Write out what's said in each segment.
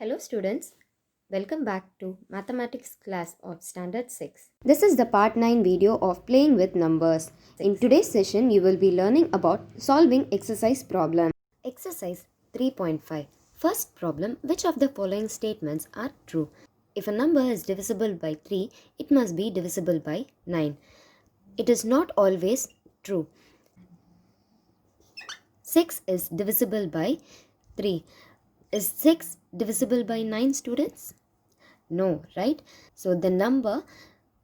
Hello students, welcome back to mathematics class of standard 6. This is the part 9 video of playing with numbers. In today's session you will be learning about solving exercise problem. Exercise 3.5. First problem, which of the following statements are true? If a number is divisible by 3, it must be divisible by 9. It is not always true. 6 is divisible by 3. Is 6 divisible by 9, students? No, right? So the number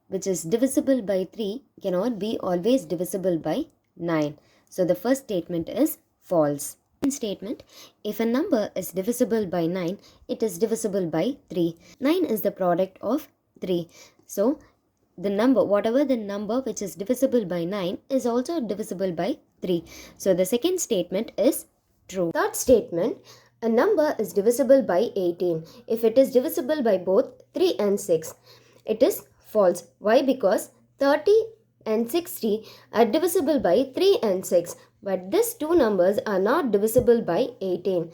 which is divisible by 3 cannot be always divisible by 9. So the first statement is false. Second statement, if a number is divisible by 9, it is divisible by 3. 9 is the product of 3. So the number, whatever the number which is divisible by 9 is also divisible by 3. So the second statement is true. Third statement, a number is divisible by 18 if it is divisible by both 3 and 6. It is false. Why? Because 30 and 60 are divisible by 3 and 6, but these two numbers are not divisible by 18.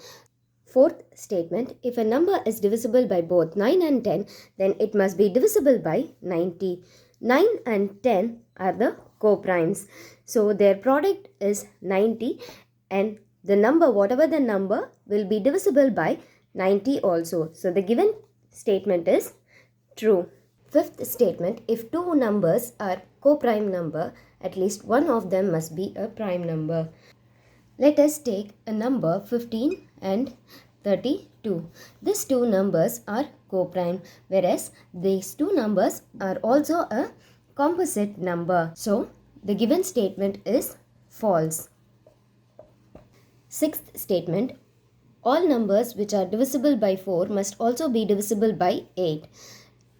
Fourth statement, if a number is divisible by both 9 and 10, then it must be divisible by 90. 9 and 10 are the coprimes. So their product is 90, and the number, whatever the number, will be divisible by 90 also. So the given statement is true. Fifth statement, if two numbers are coprime number, at least one of them must be a prime number. Let us take a number 15 and 32. These two numbers are coprime, whereas these two numbers are also a composite number. So the given statement is false. Sixth statement, all numbers which are divisible by 4 must also be divisible by 8.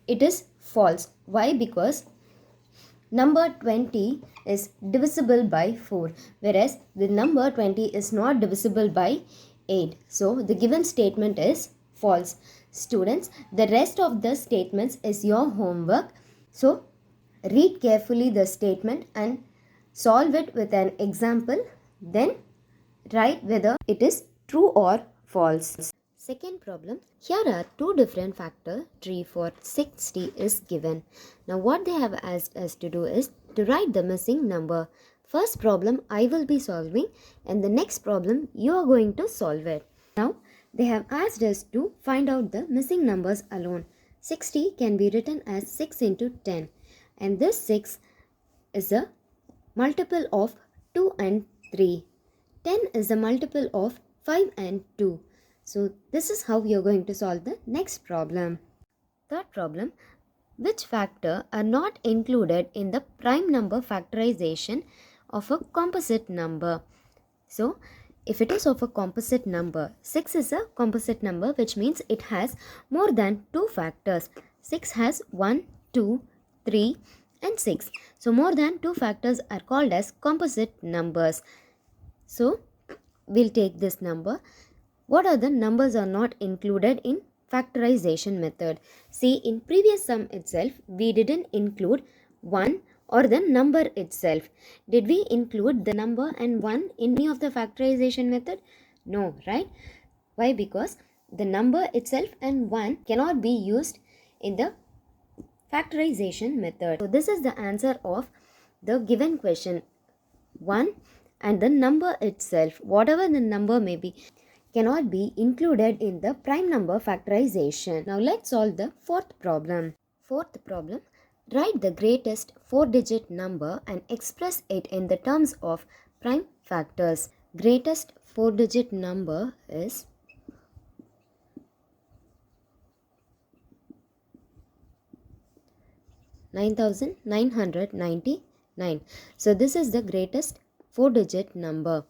It is false. Why? Because number 20 is divisible by 4, whereas the number 20 is not divisible by 8. So the given statement is false. Students, the rest of the statements is your homework. So read carefully the statement and solve it with an example. Then write whether it is true or false. Second problem, here are two different factor tree for 60 is given. Now what they have asked us to do is to write the missing number. First problem I will be solving, and the next problem you are going to solve it. Now they have asked us to find out the missing numbers alone. 60 can be written as 6 into 10, and this 6 is a multiple of 2 and 3. 10 is a multiple of 5 and 2. So this is how you are going to solve the next problem. Third problem, which factor are not included in the prime number factorization of a composite number? So if it is of a composite number, 6 is a composite number, which means it has more than 2 factors. 6 has 1, 2, 3 and 6. So more than 2 factors are called as composite numbers. So we'll take this number. What are the numbers are not included in factorization method? See, in previous sum itself, we didn't include 1 or the number itself. Did we include the number and 1 in any of the factorization method? No, right? Why? Because the number itself and 1 cannot be used in the factorization method. So this is the answer of the given question. 1 and the number itself, whatever the number may be, cannot be included in the prime number factorization. Now let's solve the fourth problem. Fourth problem, write the greatest 4-digit number and express it in the terms of prime factors. Greatest 4-digit number is 9999. So this is the greatest 4-digit number.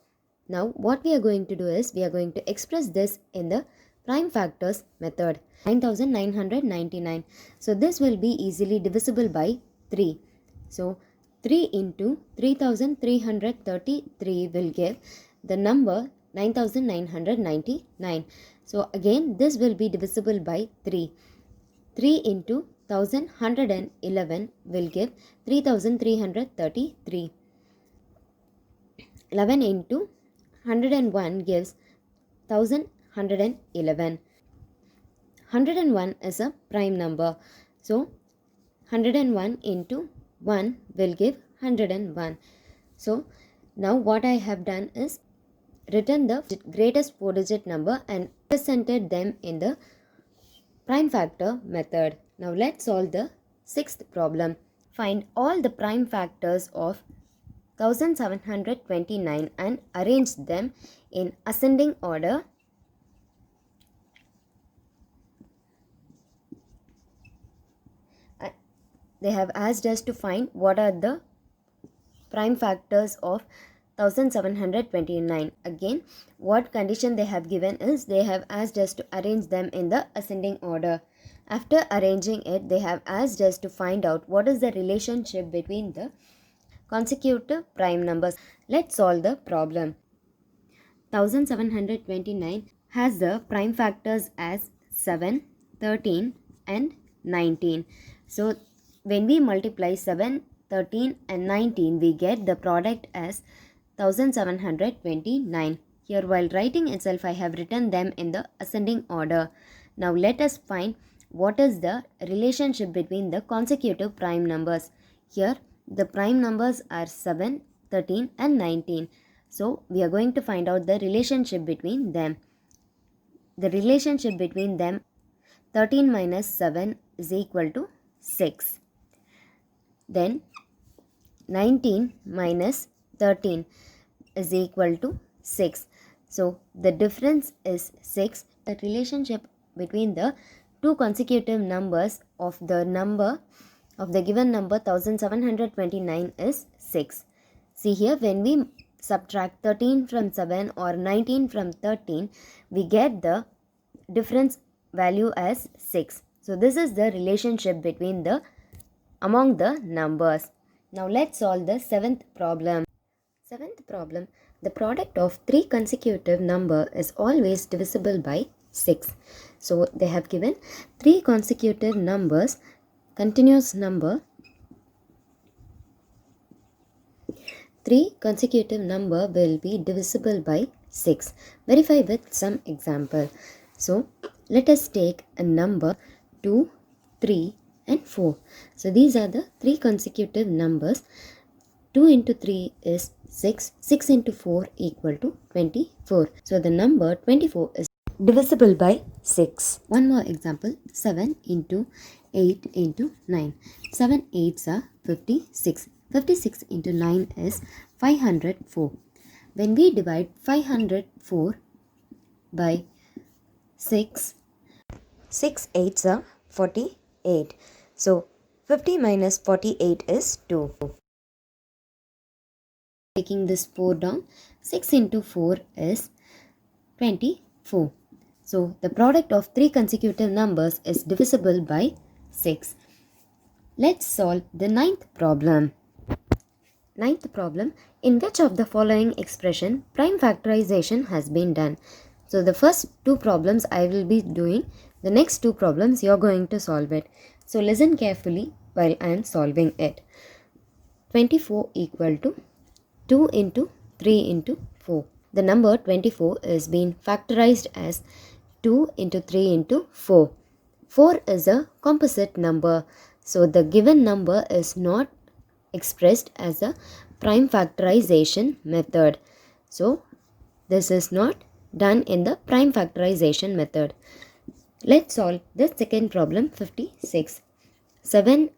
Now what we are going to do is we are going to express this in the prime factors method. 9999. So this will be easily divisible by 3. So 3 into 3333 will give the number 9999. So again this will be divisible by 3. 3 into 1111 will give 3333. 11 into 101 gives 1111. 101 is a prime number. So 101 into 1 will give 101. So now what I have done is written the greatest 4-digit number and represented them in the prime factor method. Now let's solve the sixth problem. Find all the prime factors of 1729 and arrange them in ascending order. They have asked us to find what are the prime factors of 1729. Again, what condition they have given is they have asked us to arrange them in the ascending order. After arranging it, they have asked us to find out what is the relationship between the consecutive prime numbers. Let's solve the problem. 1729 has the prime factors as 7, 13 and 19. So when we multiply 7, 13 and 19, we get the product as 1729. Here while writing itself, I have written them in the ascending order. Now let us find what is the relationship between the consecutive prime numbers. Here the prime numbers are 7, 13 and 19. So we are going to find out the relationship between them. The relationship between them, 13 minus 7 is equal to 6. Then 19 minus 13 is equal to 6. So the difference is 6. The relationship between the two consecutive numbers of the given number 1729 is 6. See here, when we subtract 13 from 7 or 19 from 13, we get the difference value as 6. So this is the relationship between among the numbers. Now let's solve the seventh problem. Seventh problem, the product of three consecutive number is always divisible by 6. So they have given three consecutive numbers, continuous number. Three consecutive number will be divisible by 6. Verify with some example. So let us take a number 2, 3 and 4. So these are the three consecutive numbers. 2 into 3 is 6. 6 into 4 equal to 24. So the number 24 is divisible by 6. One more example. 7 into 8 into 9. 7 8s are 56. 56 into 9 is 504. When we divide 504 by 6, 6 8s are 48. So 50 minus 48 is 2. Taking this 4 down, 6 into 4 is 24. So the product of three consecutive numbers is divisible by 6. Let's solve the ninth problem. Ninth problem, in which of the following expression prime factorization has been done? So the first two problems I will be doing. The next two problems you are going to solve it. So listen carefully while I am solving it. 24 equal to 2 into 3 into 4. The number 24 is being factorized as 2 into 3 into 4. 4 is a composite number. So the given number is not expressed as a prime factorization method. So this is not done in the prime factorization method. Let's solve the second problem, 56. 7,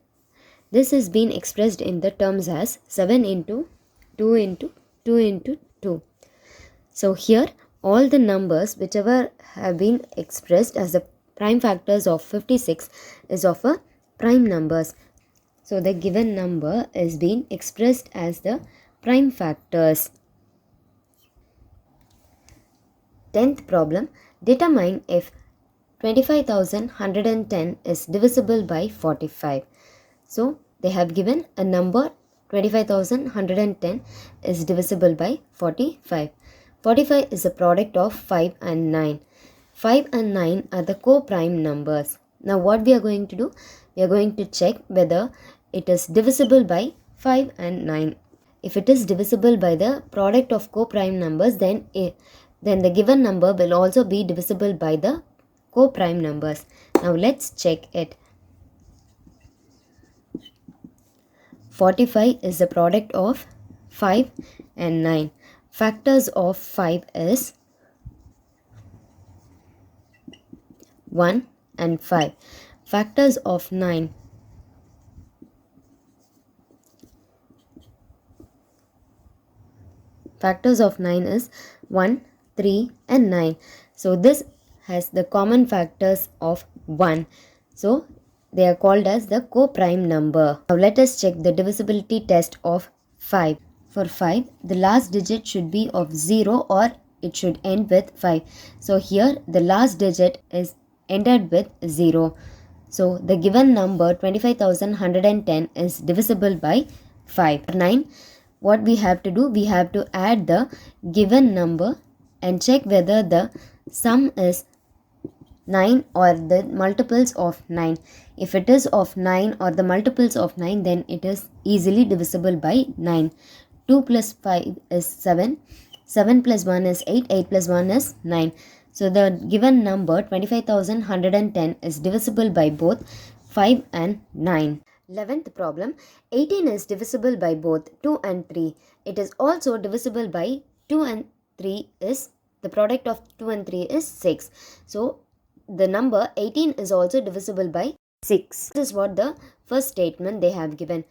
this is being expressed in the terms as 7 into 2 into 2 into 2. So here all the numbers whichever have been expressed as the prime factors of 56 is of a prime numbers. So the given number is being expressed as the prime factors. 10th problem, determine if 25,110 is divisible by 45. So they have given a number 25,110 is divisible by 45. 45 is a product of 5 and 9. 5 and 9 are the co-prime numbers. Now what we are going to do? We are going to check whether it is divisible by 5 and 9. If it is divisible by the product of co-prime numbers, then the given number will also be divisible by the co-prime numbers. Now let's check it. 45 is the product of 5 and 9. Factors of 5 is 1 and 5. Factors of 9 is 1, 3 and 9. So this has the common factors of 1. So they are called as the co-prime number. Now let us check the divisibility test of 5. For 5, the last digit should be of 0 or it should end with 5. So here the last digit is ended with 0. So the given number 25,110 is divisible by 5. For 9, what we have to do, we have to add the given number and check whether the sum is 9 or the multiples of 9. If it is of 9 or the multiples of 9, then it is easily divisible by 9. 2 plus 5 is 7. 7 plus 1 is 8. 8 plus 1 is 9. So the given number 25,110 is divisible by both 5 and 9. 11th problem. 18 is divisible by both 2 and 3. It is also divisible by 2 and 3 is the product of 2 and 3 is 6. So the number 18 is also divisible by 6. This is what the first statement they have given.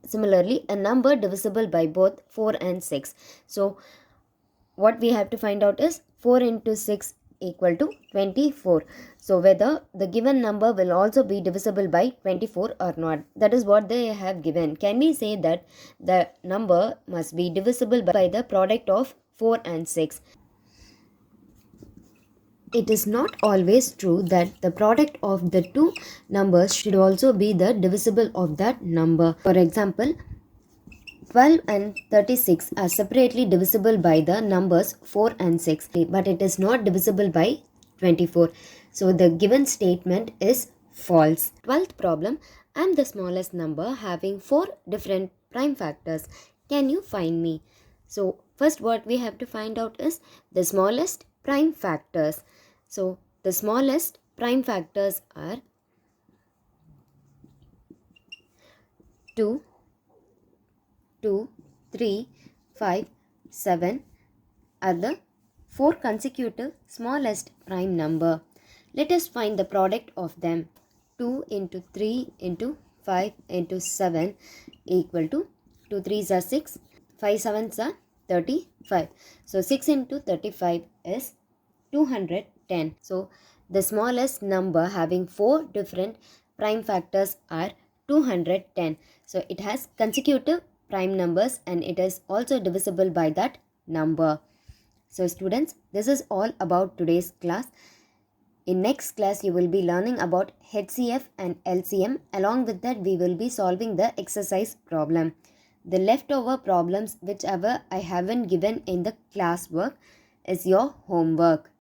Similarly, a number divisible by both 4 and 6. So what we have to find out is 4 into 6 equal to 24. So whether the given number will also be divisible by 24 or not. That is what they have given. Can we say that the number must be divisible by the product of 4 and 6? It is not always true that the product of the two numbers should also be the divisible of that number. For example, 12 and 36 are separately divisible by the numbers 4 and 6, but it is not divisible by 24. So the given statement is false. 12th problem. I am the smallest number having 4 different prime factors. Can you find me? So first what we have to find out is the smallest prime factors. So the smallest prime factors are 2, 3, 5, 7 are the 4 consecutive smallest prime number. Let us find the product of them. 2 into 3 into 5 into 7 equal to 2 3s are 6, 5 7s are 35. So 6 into 35 is 210. So the smallest number having 4 different prime factors are 210. So it has consecutive prime numbers and it is also divisible by that number. So students, this is all about today's class. In next class, you will be learning about HCF and LCM. Along with that, we will be solving the exercise problem. The leftover problems, whichever I haven't given in the classwork, is your homework.